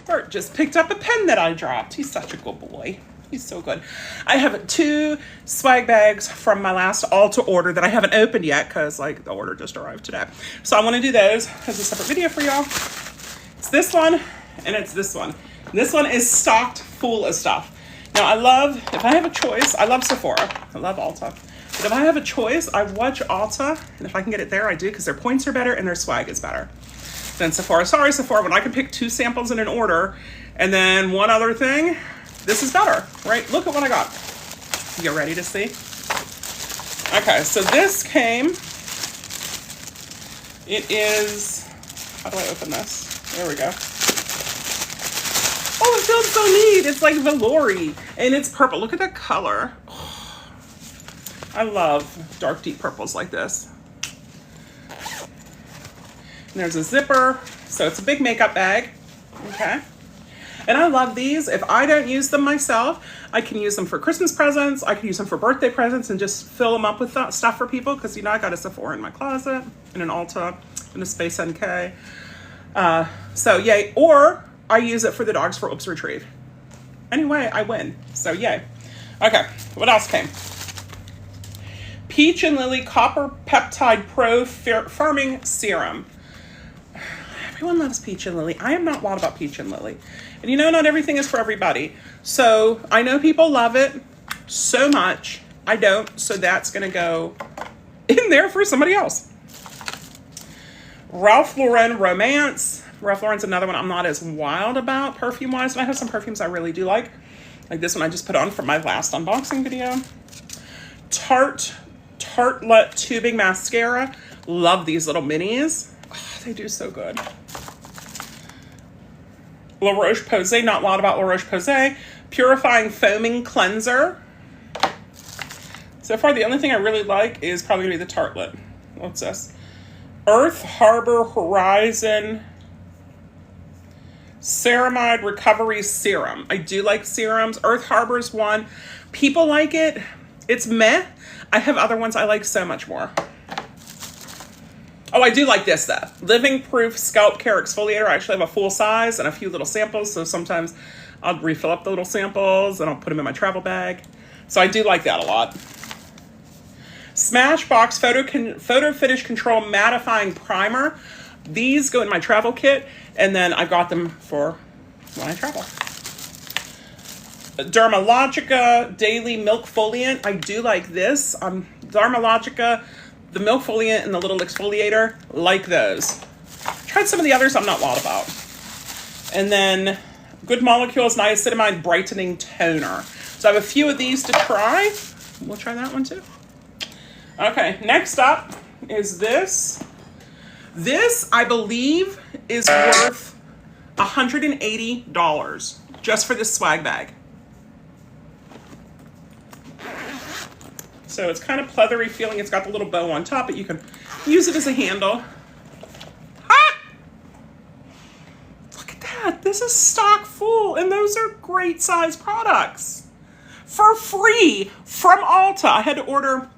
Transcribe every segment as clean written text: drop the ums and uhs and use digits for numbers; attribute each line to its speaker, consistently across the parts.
Speaker 1: Bert just picked up a pen that I dropped. He's such a good boy. He's so good. I have 2 swag bags from my last Ulta order that I haven't opened yet because like the order just arrived today. So I want to do those as a separate video for y'all. It's this one and it's this one. This one is stocked full of stuff. Now I love, if I have a choice, I love Sephora. I love Ulta. But if I have a choice, I watch Ulta, and if I can get it there, I do, because their points are better and their swag is better than Sephora. Sorry, Sephora, when I can pick 2 samples in an order and then one other thing, this is better, right? Look at what I got. You ready to see? Okay, so this came, it is, how do I open this? There we go. Oh, it feels so neat. It's like velour-y, and it's purple. Look at that color. Oh, I love dark, deep purples like this. And there's a zipper, so it's a big makeup bag, okay? And I love these. If I don't use them myself, I can use them for Christmas presents. I can use them for birthday presents and just fill them up with stuff for people, because, you know, I got a Sephora in my closet, and an Ulta, and a Space NK. So yay. Or I use it for the dogs for Oops Retrieve. Anyway, I win. So yay. Okay, what else came? Peach and Lily Copper Peptide Pro Firming Serum. Everyone loves Peach and Lily. I am not wild about Peach and Lily. And you know, not everything is for everybody. So I know people love it so much. I don't. So that's going to go in there for somebody else. Ralph Lauren Romance. Ralph Lauren's another one I'm not as wild about perfume-wise. And I have some perfumes I really do like. Like this one I just put on for my last unboxing video. Tartelette Tubing Mascara. Love these little minis. Oh, they do so good. La Roche-Posay, not wild about La Roche-Posay. Purifying Foaming Cleanser. So far, the only thing I really like is probably going to be the Tartelette. What's this? Earth Harbor Horizon Ceramide Recovery Serum. I do like serums. Earth Harbor's one. People like it. It's meh. I have other ones I like so much more. Oh, I do like this though. Living Proof Scalp Care Exfoliator. I actually have a full size and a few little samples. So sometimes I'll refill up the little samples and I'll put them in my travel bag. So I do like that a lot. Smashbox Photo Finish Control Mattifying Primer. These go in my travel kit, and then I got them for when I travel. Dermalogica Daily Milk Foliant. I do like this. Dermalogica, the Milk Foliant and the little exfoliator, like those. Tried some of the others I'm not wild about. And then Good Molecules Niacinamide Brightening Toner. So I have a few of these to try. We'll try that one too. Okay, next up is this. This, I believe, is worth $180 just for this swag bag. So it's kind of pleathery feeling. It's got the little bow on top, but you can use it as a handle. Ah! Look at that. This is stock full, and those are great size products. For free from Ulta. I had to order,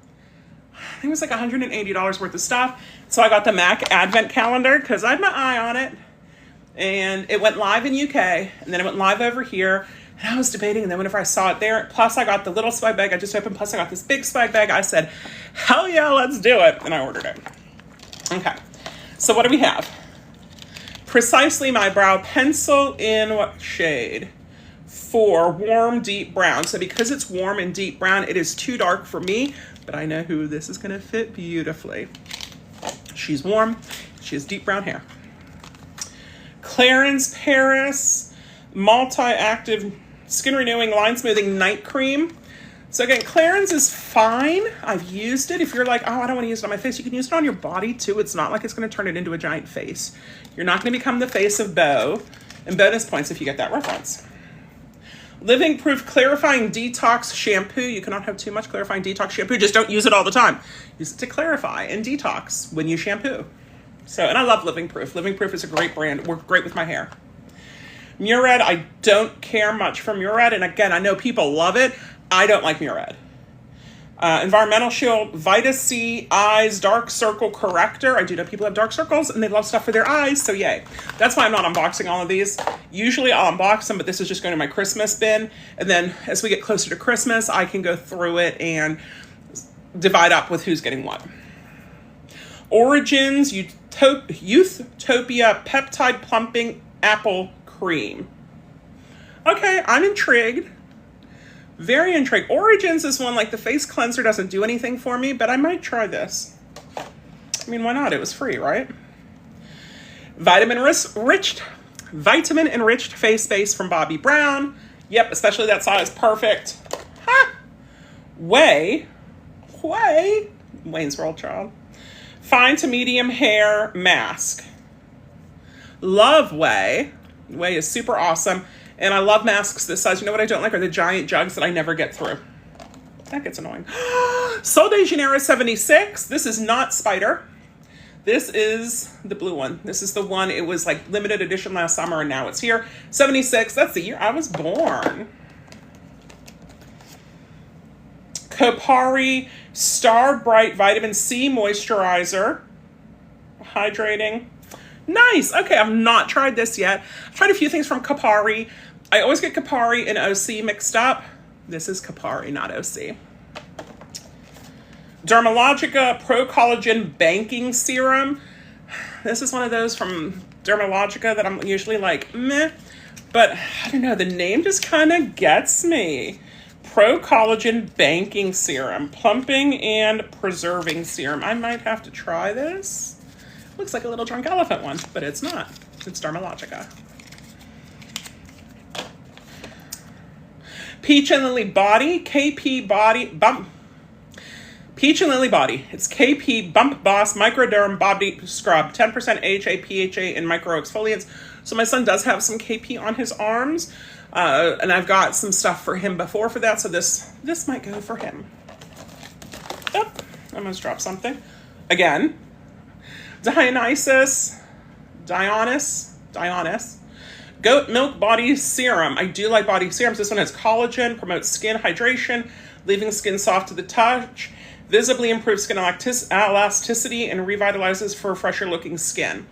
Speaker 1: I think it was like $180 worth of stuff. So I got the MAC Advent Calendar because I had my eye on it. And it went live in UK, and then it went live over here. And I was debating, and then whenever I saw it there, plus I got the little swag bag I just opened, plus I got this big swag bag, I said, hell yeah, let's do it. And I ordered it. Okay, so what do we have? Precisely My Brow Pencil in what shade? For warm, deep brown. So because it's warm and deep brown, it is too dark for me, but I know who this is gonna fit beautifully. She's warm, she has deep brown hair. Clarins Paris Multi-Active Skin Renewing Line Smoothing Night Cream. So again, Clarins is fine. I've used it. If you're like, oh, I don't want to use it on my face, you can use it on your body too. It's not like it's going to turn it into a giant face. You're not going to become the face of Bo. And bonus points if you get that reference. Living Proof Clarifying Detox Shampoo. You cannot have too much clarifying detox shampoo. Just don't use it all the time. Use it to clarify and detox when you shampoo. So, and I love Living Proof. Living Proof is a great brand. It worked great with my hair. Murad, I don't care much for Murad. And again, I know people love it. I don't like Murad. Environmental Shield, Vita C Eyes Dark Circle Corrector. I do know people have dark circles and they love stuff for their eyes, so yay. That's why I'm not unboxing all of these. Usually I'll unbox them, but this is just going to my Christmas bin. And then as we get closer to Christmas, I can go through it and divide up with who's getting what. Origins Youthtopia Peptide Plumping Apple Cream. Okay, I'm intrigued. Very intrigued. Origins is one, like the face cleanser doesn't do anything for me, but I might try this. I mean, why not? It was free, right? Vitamin enriched face base from Bobbi Brown. Yep, especially that size, perfect. Ha! Wayne's World Child. Fine to medium hair mask. Love Way. Way is super awesome. And I love masks this size. You know what I don't like are the giant jugs that I never get through. That gets annoying. Sol de Janeiro 76. This is not Spider. This is the blue one. This is the one, it was like limited edition last summer and now it's here. 76, that's the year I was born. Kopari Star Bright Vitamin C Moisturizer. Hydrating. Nice. Okay, I've not tried this yet. I've tried a few things from Kopari. I always get Kopari and OC mixed up. This is Kopari, not OC. Dermalogica Pro Collagen Banking Serum. This is one of those from Dermalogica that I'm usually like, meh. But I don't know, the name just kind of gets me. Pro Collagen Banking Serum. Plumping and Preserving Serum. I might have to try this. Looks like a little drunk elephant one, but it's not. It's Dermalogica. Peach and Lily Body, KP Body Bump. Peach and Lily Body. It's KP Bump Boss Microderm Body Scrub. 10% AHA, PHA, and micro exfoliants. So my son does have some KP on his arms. And I've got some stuff for him before for that. So this might go for him. Oh, I almost dropped something. Again. Dionys. Goat Milk Body Serum. I do like body serums. This one has collagen, promotes skin hydration, leaving skin soft to the touch, visibly improves skin elasticity, and revitalizes for fresher looking skin.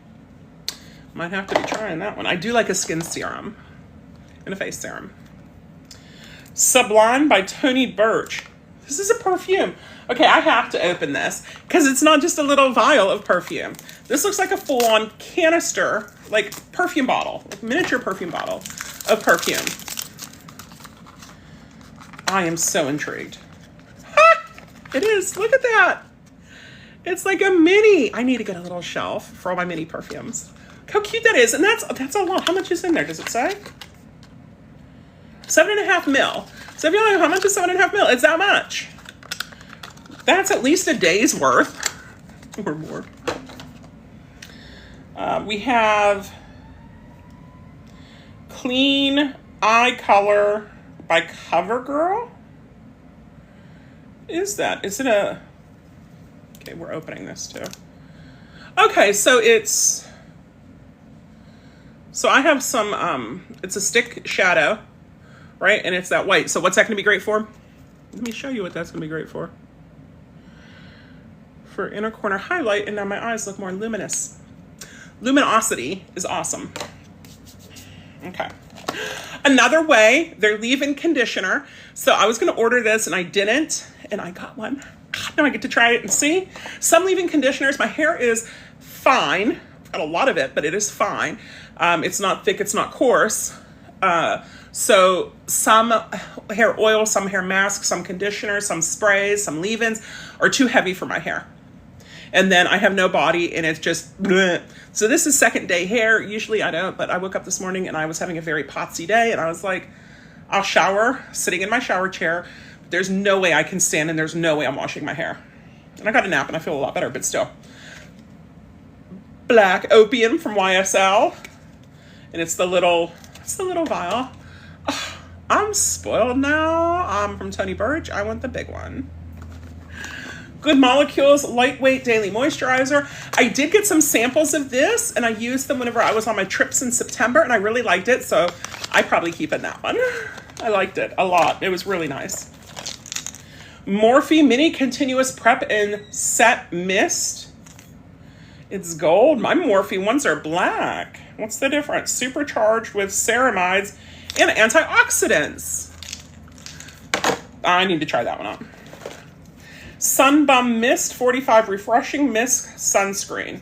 Speaker 1: Might have to be trying that one. I do like a skin serum and a face serum. Sublime by Tony Birch. This is a perfume. Okay, I have to open this because it's not just a little vial of perfume. This looks like a full-on canister, like perfume bottle, like miniature perfume bottle of perfume. I am so intrigued. Ha! It is. Look at that. It's like a mini. I need to get a little shelf for all my mini perfumes. Look how cute that is. And that's a lot. How much is in there? Does it say? 7.5 mil. So if you're like, how much is 7.5 mil? It's that much. That's at least a day's worth or more. We have Clean Eye Color by CoverGirl. Is that? Is it a... Okay, we're opening this too. Okay, so it's... So I have some, it's a stick shadow, right? And it's that white. So what's that going to be great for? Let me show you what that's going to be great for. For inner corner highlight, and now my eyes look more luminous. Luminosity is awesome. Okay. Another way, their leave-in conditioner. So I was going to order this and I didn't, and I got one. Now I get to try it and see. Some leave-in conditioners, my hair is fine. I've got a lot of it, but it is fine. It's not thick, it's not coarse. So some hair oil, some hair masks, some conditioners, some sprays, some leave-ins are too heavy for my hair. And then I have no body and it's just bleh. So this is second day hair. Usually I don't, but I woke up this morning and I was having a very potsy day and I was like, I'll shower sitting in my shower chair. There's no way I can stand and there's no way I'm washing my hair. And I got a nap and I feel a lot better, but still. Black Opium from YSL. And it's the little vial. Oh, I'm spoiled now. I'm from Tony Birch. I want the big one. Good Molecules Lightweight Daily Moisturizer. I did get some samples of this and I used them whenever I was on my trips in September and I really liked it. So I probably keep in that one. I liked it a lot. It was really nice. Morphe Mini Continuous Prep and Set Mist. It's gold. My Morphe ones are black. What's the difference? Supercharged with ceramides and antioxidants. I need to try that one out. Sunbum Mist 45 Refreshing Mist Sunscreen.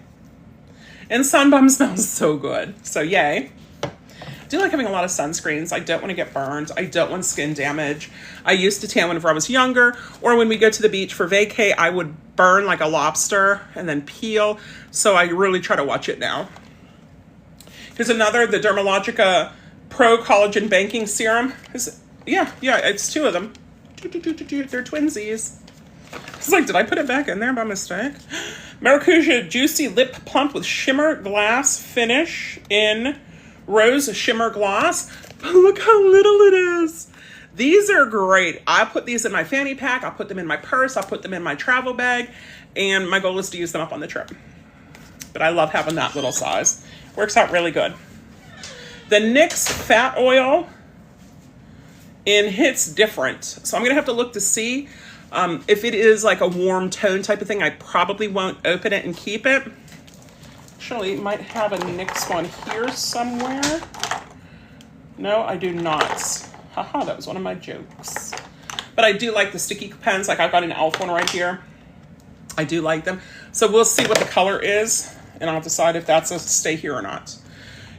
Speaker 1: And Sunbum smells so good. So yay. I do like having a lot of sunscreens. I don't want to get burned. I don't want skin damage. I used to tan whenever I was younger, or when we go to the beach for vacay, I would burn like a lobster and then peel. So I really try to watch it now. Here's another, the Dermalogica Pro Collagen Banking Serum. Yeah, it's two of them. They're twinsies. It's like, did I put it back in there by mistake? Maracuja Juicy Lip Plump with Shimmer Glass Finish in Rose Shimmer Gloss. Look how little it is. These are great. I put these in my fanny pack. I'll put them in my purse. I'll put them in my travel bag. And my goal is to use them up on the trip. But I love having that little size. Works out really good. The NYX Fat Oil in Hits Different. So I'm going to have to look to see if it is like a warm tone type of thing. I probably won't open it and keep it. Actually, might have a NYX one here somewhere. No, I do not. Haha, that was one of my jokes. But I do like the sticky pens. Like I've got an e.l.f. one right here. I do like them. So we'll see what the color is, and I'll decide if that's a stay here or not.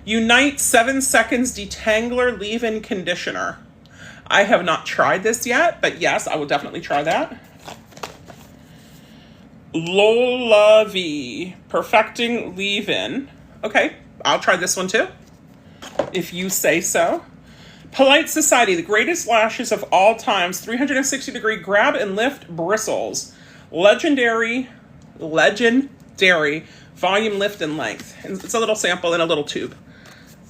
Speaker 1: Unite 7 Seconds Detangler Leave-In Conditioner. I have not tried this yet, but yes, I will definitely try that. Lola V Perfecting Leave-In. Okay, I'll try this one too, if you say so. Polite Society, the greatest lashes of all times, 360-degree grab and lift bristles. Legendary volume lift and length. And it's a little sample in a little tube.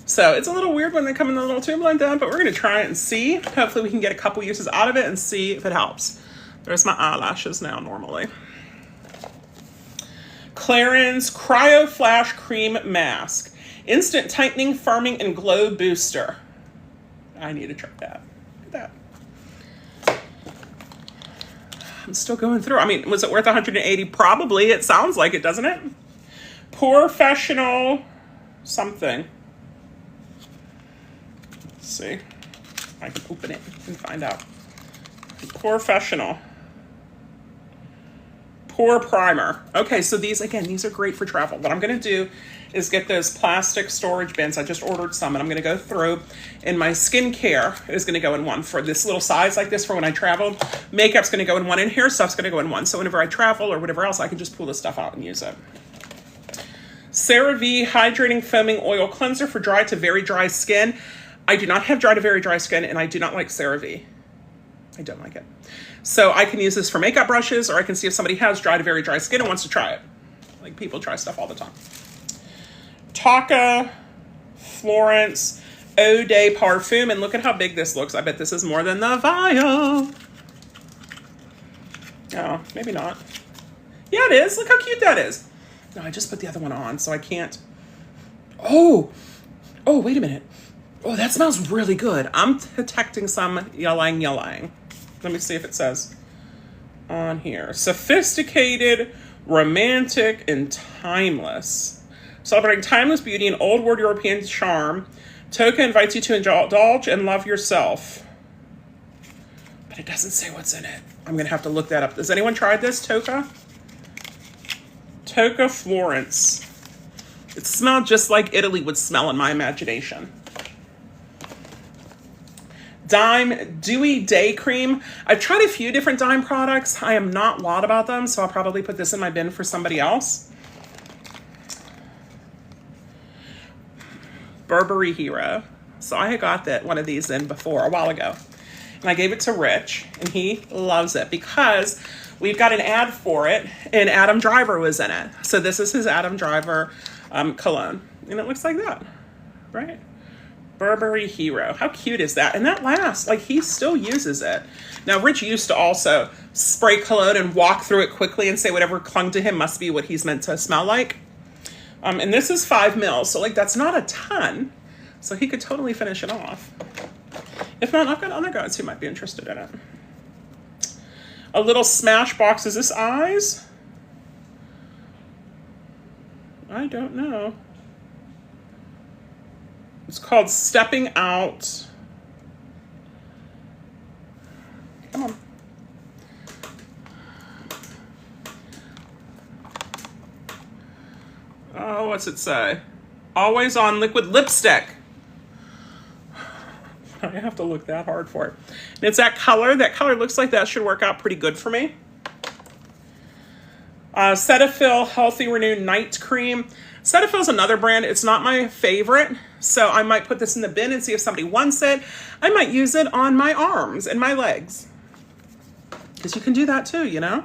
Speaker 1: So it's a little weird when they come in a little tube like that, but we're going to try it and see. Hopefully we can get a couple uses out of it and see if it helps. There's my eyelashes now normally. Clarins Cryo Flash Cream Mask. Instant tightening, firming, and glow booster. I need to try that. Look at that. I'm still going through. I mean, was it worth 180? Probably. It sounds like it, doesn't it? Professional something. Let's see if I can open it and find out. Professional. Pore primer. Okay, so these are great for travel. What I'm going to do is get those plastic storage bins. I just ordered some, and I'm going to go through. And my skincare is going to go in one for this little size like this for when I travel. Makeup's going to go in one, and hair stuff's going to go in one. So whenever I travel or whatever else, I can just pull this stuff out and use it. CeraVe Hydrating Foaming Oil Cleanser for dry to very dry skin. I do not have dry to very dry skin, and I do not like CeraVe. I don't like it. So I can use this for makeup brushes, or I can see if somebody has dry to very dry skin and wants to try it. Like, people try stuff all the time. Taka Florence Eau de Parfum, and look at how big this looks. I bet this is more than the vial. Oh, maybe not. Yeah, it is. Look how cute that is. No, I just put the other one on, so I can't. Oh, wait a minute. Oh, that smells really good. I'm detecting some ylang. Let me see if it says on here. Sophisticated, romantic, and timeless. Celebrating timeless beauty and old world European charm, Toka invites you to indulge and love yourself. But it doesn't say what's in it. I'm going to have to look that up. Has anyone tried this, Toka? Toka Florence. It smelled just like Italy would smell in my imagination. Dime Dewy Day Cream. I've tried a few different Dime products. I am not loud about them, so I'll probably put this in my bin for somebody else. Burberry Hero. So I had got one of these in before, a while ago. And I gave it to Rich, and he loves it because we've got an ad for it, and Adam Driver was in it. So this is his Adam Driver cologne. And it looks like that, right? Burberry Hero. How cute is that? And that lasts. Like, he still uses it. Now, Rich used to also spray cologne and walk through it quickly and say whatever clung to him must be what he's meant to smell like. And this is 5 mils, so like that's not a ton. So he could totally finish it off. If not, I've got other guys who might be interested in it. a little smash box. Is this eyes? I don't know. It's called Stepping Out. Come on. Oh, what's it say? Always on liquid lipstick. I have to look that hard for it. And it's that color. That color looks like that should work out pretty good for me. Cetaphil Healthy Renew Night Cream. Cetaphil is another brand. It's not my favorite, so I might put this in the bin and see if somebody wants it. I might use it on my arms and my legs, because you can do that too, you know?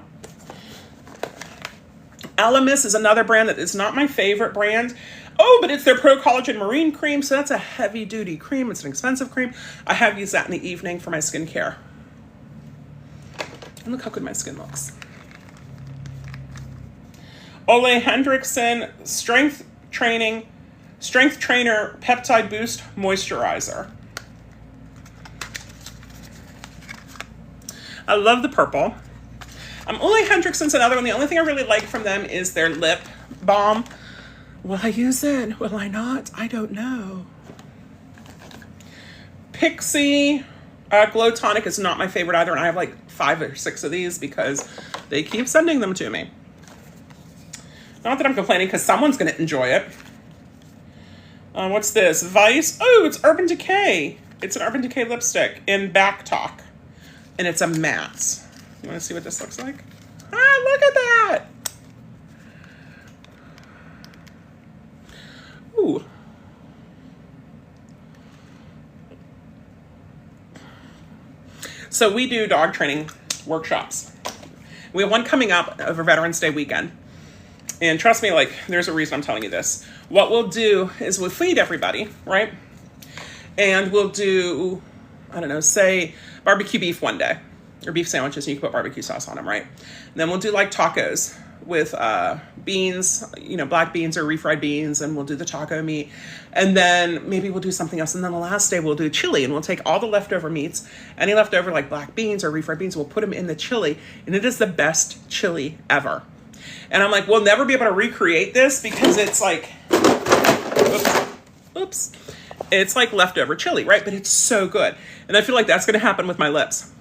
Speaker 1: Elemis is another brand that is not my favorite brand. Oh, but it's their Pro Collagen Marine Cream, so that's a heavy-duty cream. It's an expensive cream. I have used that in the evening for my skincare. And look how good my skin looks. Ole Hendrickson Strength Trainer Peptide Boost Moisturizer. I love the purple. Ole Hendrickson's another one. The only thing I really like from them is their lip balm. Will I use it? Will I not? I don't know. Pixie Glow Tonic is not my favorite either, and I have like 5 or 6 of these because they keep sending them to me. Not that I'm complaining, because someone's going to enjoy it. What's this? Vice. Oh, it's Urban Decay. It's an Urban Decay lipstick in Back Talk. And it's a matte. You want to see what this looks like? Ah, look at that! Ooh. So we do dog training workshops. We have one coming up over Veterans Day weekend. And trust me, like, there's a reason I'm telling you this. What we'll do is we'll feed everybody, right? And we'll do, I don't know, say barbecue beef one day, or beef sandwiches, and you can put barbecue sauce on them, right? And then we'll do like tacos with beans, you know, black beans or refried beans, and we'll do the taco meat. And then maybe we'll do something else. And then the last day we'll do chili, and we'll take all the leftover meats, any leftover like black beans or refried beans, we'll put them in the chili, and it is the best chili ever. And I'm like, we'll never be able to recreate this because it's like, oops, it's like leftover chili, right? But it's so good. And I feel like that's going to happen with my lips.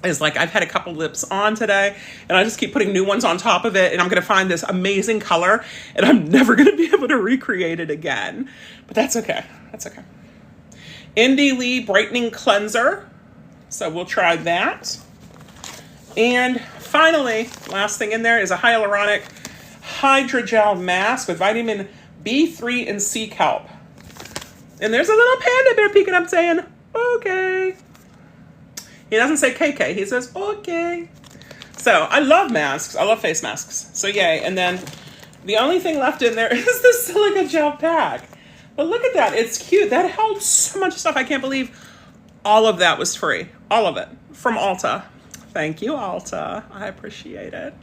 Speaker 1: It's like I've had a couple lips on today, and I just keep putting new ones on top of it, and I'm going to find this amazing color, and I'm never going to be able to recreate it again. But that's okay. That's okay. Indie Lee Brightening Cleanser. So we'll try that. And finally, last thing in there is a hyaluronic hydrogel mask with vitamin B3 and sea kelp. And there's a little panda bear peeking up saying, okay. He doesn't say KK, he says, okay. So I love masks. I love face masks. So yay. And then the only thing left in there is the silica gel pack. But look at that. It's cute. That held so much stuff. I can't believe all of that was free. All of it from Ulta. Thank you, Ulta. I appreciate it.